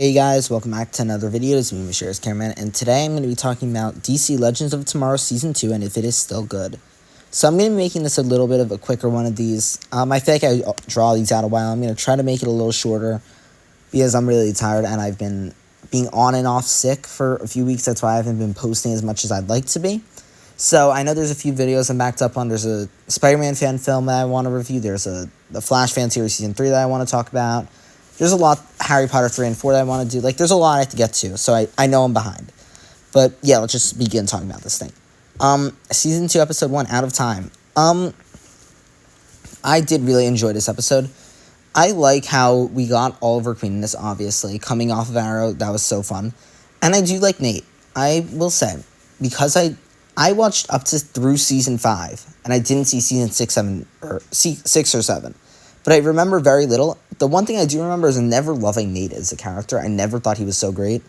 Hey guys, welcome back to another video. It's me, Mishira's Cameraman, and today I'm going to be talking about DC Legends of Tomorrow Season 2 and if it is still good. So I'm going to be making this a little bit of a quicker one of these. I feel like I draw these out a while. I'm going to try to make it a little shorter because I'm really tired and I've been being on and off sick for a few weeks. That's why I haven't been posting as much as I'd like to be. So I know there's a few videos I'm backed up on. There's a Spider-Man fan film that I want to review. There's the Flash fan series Season 3 that I want to talk about. There's a lot, Harry Potter 3 and 4 that I want to do. Like, there's a lot I have to get to, so I know I'm behind. But, yeah, let's just begin talking about this thing. Season 2, Episode 1, Out of Time. I did really enjoy this episode. I like how we got Oliver Queen in this, obviously, coming off of Arrow. That was so fun. And I do like Nate. I will say, because I watched up to through Season 5, and I didn't see Season 6 or 7. But I remember very little. The one thing I do remember is never loving Nate as a character. I never thought he was so great.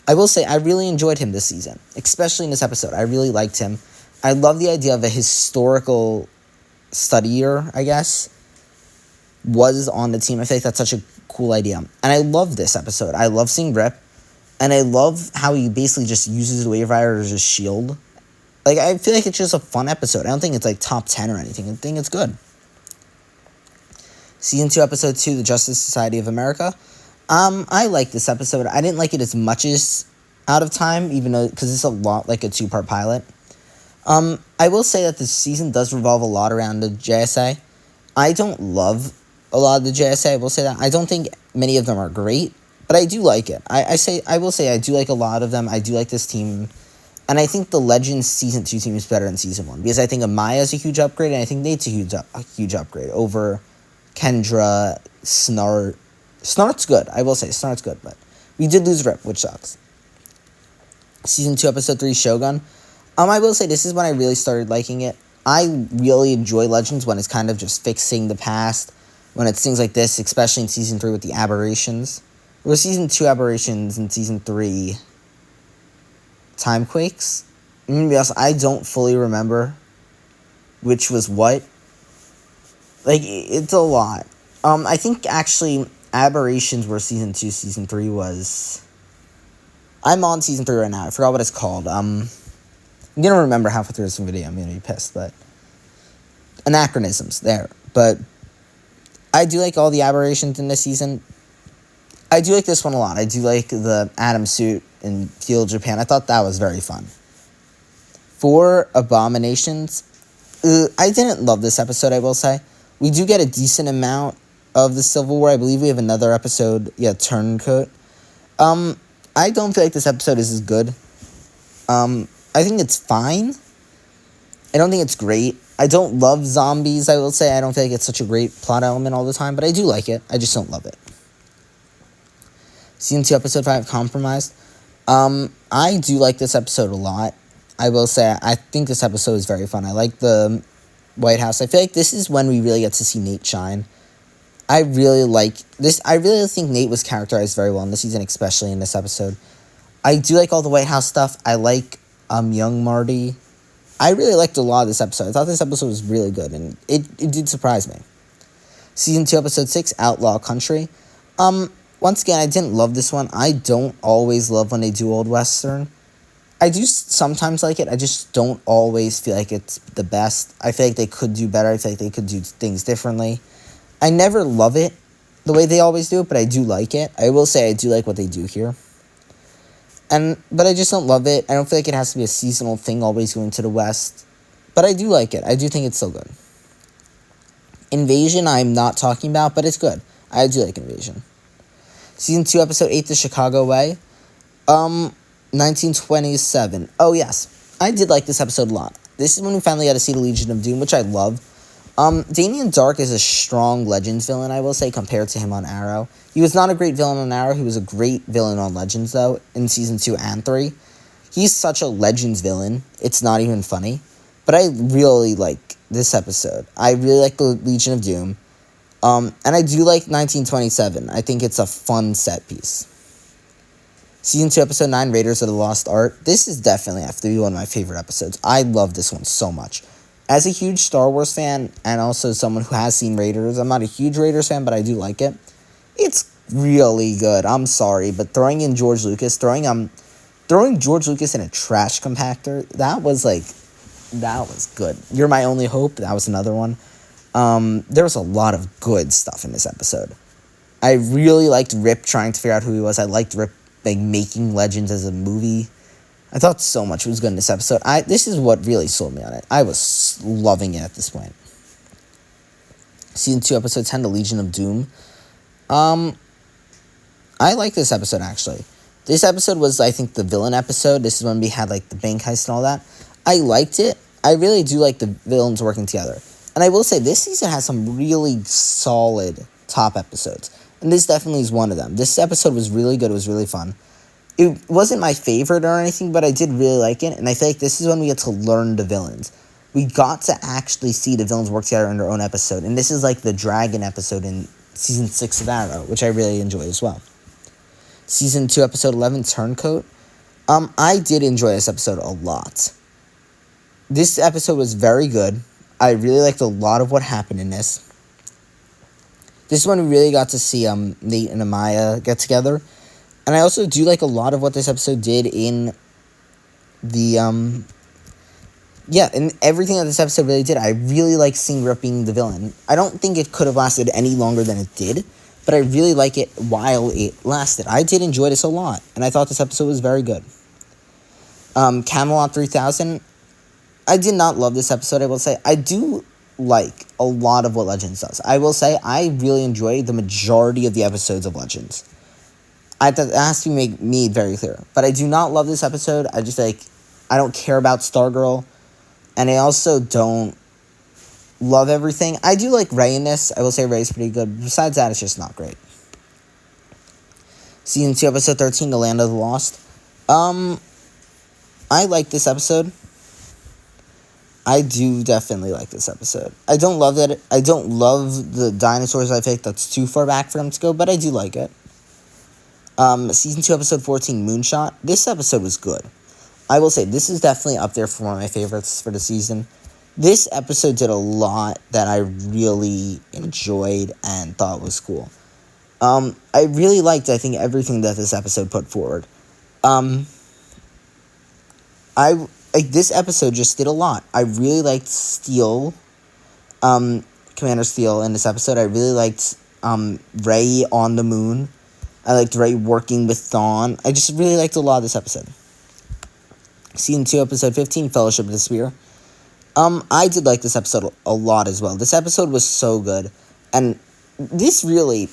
I will say I really enjoyed him this season, especially in this episode. I really liked him. I love the idea of a historical studier, I guess, was on the team. I feel like that's such a cool idea. And I love this episode. I love seeing Rip. And I love how he basically just uses the Wave Rider as a shield. Like, I feel like it's just a fun episode. I don't think it's like top 10 or anything. I think it's good. Season 2, Episode 2, The Justice Society of America. I like this episode. I didn't like it as much as Out of Time, even though, because it's a lot like a 2-part pilot. I will say that this season does revolve a lot around the JSA. I don't love a lot of the JSA, I will say that. I don't think many of them are great, but I do like it. I will say I do like a lot of them. I do like this team. And I think the Legends Season 2 team is better than Season 1, because I think Amaya is a huge upgrade, and I think Nate's a huge upgrade over Kendra, Snart. Snart's good. I will say Snart's good, but we did lose Rip, which sucks. Season 2, Episode 3, Shogun. I will say this is when I really started liking it. I really enjoy Legends when it's kind of just fixing the past, when it's things like this, especially in Season 3 with the aberrations. There was Season 2 aberrations and Season 3 Timequakes. I'm gonna be honest, I don't fully remember which was what. Like, it's a lot. I think, actually, Aberrations were Season 2, Season 3 was... I'm on Season 3 right now. I forgot what it's called. I'm gonna remember halfway through this video. I'm gonna be pissed, but... Anachronisms, there. But I do like all the Aberrations in this season. I do like this one a lot. I do like the Atom suit in Feudal Japan. I thought that was very fun. For Abominations, I didn't love this episode, I will say. We do get a decent amount of the Civil War. I believe we have another episode, Turncoat. I don't feel like this episode is as good. I think it's fine. I don't think it's great. I don't love zombies, I will say. I don't feel like it's such a great plot element all the time, but I do like it. I just don't love it. Season 2, Episode 5, Compromised. I do like this episode a lot. I will say, I think this episode is very fun. I like the White House. I feel like this is when we really get to see Nate shine. I really like this. I really think Nate was characterized very well in this season, especially in this episode. I do like all the White House stuff. I like young Marty. I really liked a lot of this episode. I thought this episode was really good, and it did surprise me. Season 2, Episode 6, Outlaw Country. Once again, I didn't love this one. I don't always love when they do Old Western. I do sometimes like it. I just don't always feel like it's the best. I feel like they could do better. I feel like they could do things differently. I never love it the way they always do it, but I do like it. I will say I do like what they do here. But I just don't love it. I don't feel like it has to be a seasonal thing, always going to the West. But I do like it. I do think it's still good. Invasion, I'm not talking about, but it's good. I do like Invasion. Season 2, Episode 8, The Chicago Way. 1927. Oh, yes. I did like this episode a lot. This is when we finally got to see the Legion of Doom, which I love. Damien Dark is a strong Legends villain, I will say, compared to him on Arrow. He was not a great villain on Arrow. He was a great villain on Legends, though, in Season 2 and 3. He's such a Legends villain. It's not even funny. But I really like this episode. I really like the Legion of Doom. And I do like 1927. I think it's a fun set piece. Season 2, Episode 9, Raiders of the Lost Ark. This is definitely have to be one of my favorite episodes. I love this one so much. As a huge Star Wars fan, and also someone who has seen Raiders, I'm not a huge Raiders fan, but I do like it. It's really good. I'm sorry, but throwing George Lucas in a trash compactor, that was good. You're My Only Hope, that was another one. There was a lot of good stuff in this episode. I really liked Rip trying to figure out who he was. I liked Rip making Legends as a movie. I thought so much was good in this episode. This is what really sold me on it. I was loving it at this point. Season 2, Episode 10, The Legion of Doom. I like this episode, actually. This episode was, I think, the villain episode. This is when we had, the bank heist and all that. I liked it. I really do like the villains working together. And I will say, this season has some really solid top episodes. And this definitely is one of them. This episode was really good. It was really fun. It wasn't my favorite or anything, but I did really like it. And I feel like this is when we get to learn the villains. We got to actually see the villains work together in their own episode. And this is the dragon episode in Season 6 of Arrow, which I really enjoyed as well. Season 2, Episode 11, Turncoat. I did enjoy this episode a lot. This episode was very good. I really liked a lot of what happened in this. This is when we really got to see Nate and Amaya get together. And I also do like a lot of what this episode did in the, and everything that this episode really did. I really like seeing Rip being the villain. I don't think it could have lasted any longer than it did, but I really like it while it lasted. I did enjoy this a lot, and I thought this episode was very good. Camelot 3000, I did not love this episode, I will say. I do like a lot of what Legends does. I will say I really enjoy the majority of the episodes of Legends. That has to be made very clear. But I do not love this episode. I just I don't care about Stargirl. And I also don't love everything. I do like Ray in this. I will say Ray's pretty good. Besides that, it's just not great. Season 2, Episode 13, The Land of the Lost. I like this episode. I do definitely like this episode. I don't love the dinosaurs I picked. That's too far back for them to go, but I do like it. Season 2, Episode 14, Moonshot. This episode was good. I will say, this is definitely up there for one of my favorites for the season. This episode did a lot that I really enjoyed and thought was cool. I really liked, I think, everything that this episode put forward. This episode just did a lot. I really liked Steel, Commander Steel in this episode. I really liked Ray on the moon. I liked Ray working with Thawne. I just really liked a lot of this episode. Season 2, Episode 15, Fellowship of the Spear. I did like this episode a lot as well. This episode was so good. And this really,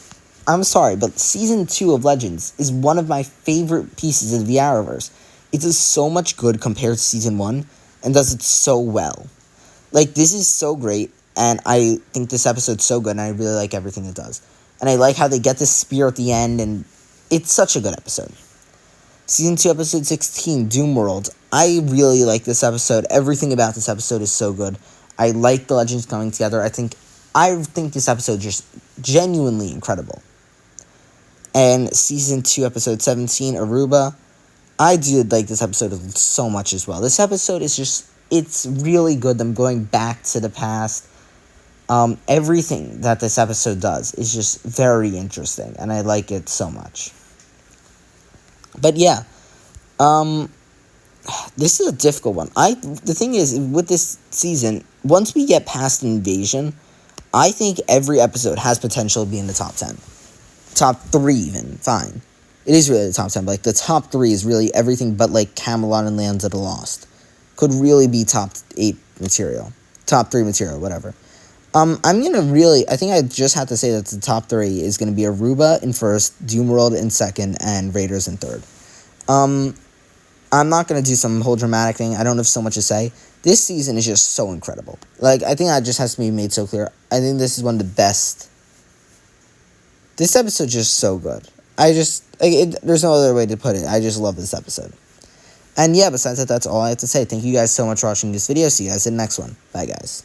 I'm sorry, but Season 2 of Legends is one of my favorite pieces of the Arrowverse. It does so much good compared to Season 1 and does it so well. This is so great, and I think this episode's so good, and I really like everything it does. And I like how they get this spear at the end, and it's such a good episode. Season 2, Episode 16, Doom World. I really like this episode. Everything about this episode is so good. I like the Legends coming together. I think this episode is just genuinely incredible. And Season 2, Episode 17, Aruba. I did like this episode so much as well. This episode is it's really good. Them going back to the past. Everything that this episode does is just very interesting, and I like it so much. But yeah, this is a difficult one. The thing is, with this season, once we get past Invasion, I think every episode has potential to be in the top 10. Top 3 even, fine. It is really the top 10, but the top 3 is really everything but Camelot and Lands of the Lost. Could really be top 8 material. Top 3 material, whatever. I think I just have to say that the top 3 is going to be Aruba in first, Doom World in second, and Raiders in third. I'm not going to do some whole dramatic thing. I don't have so much to say. This season is just so incredible. I think that just has to be made so clear. I think this is one of the best. This episode's just so good. There's no other way to put it. I just love this episode. And yeah, besides that, that's all I have to say. Thank you guys so much for watching this video. See you guys in the next one. Bye, guys.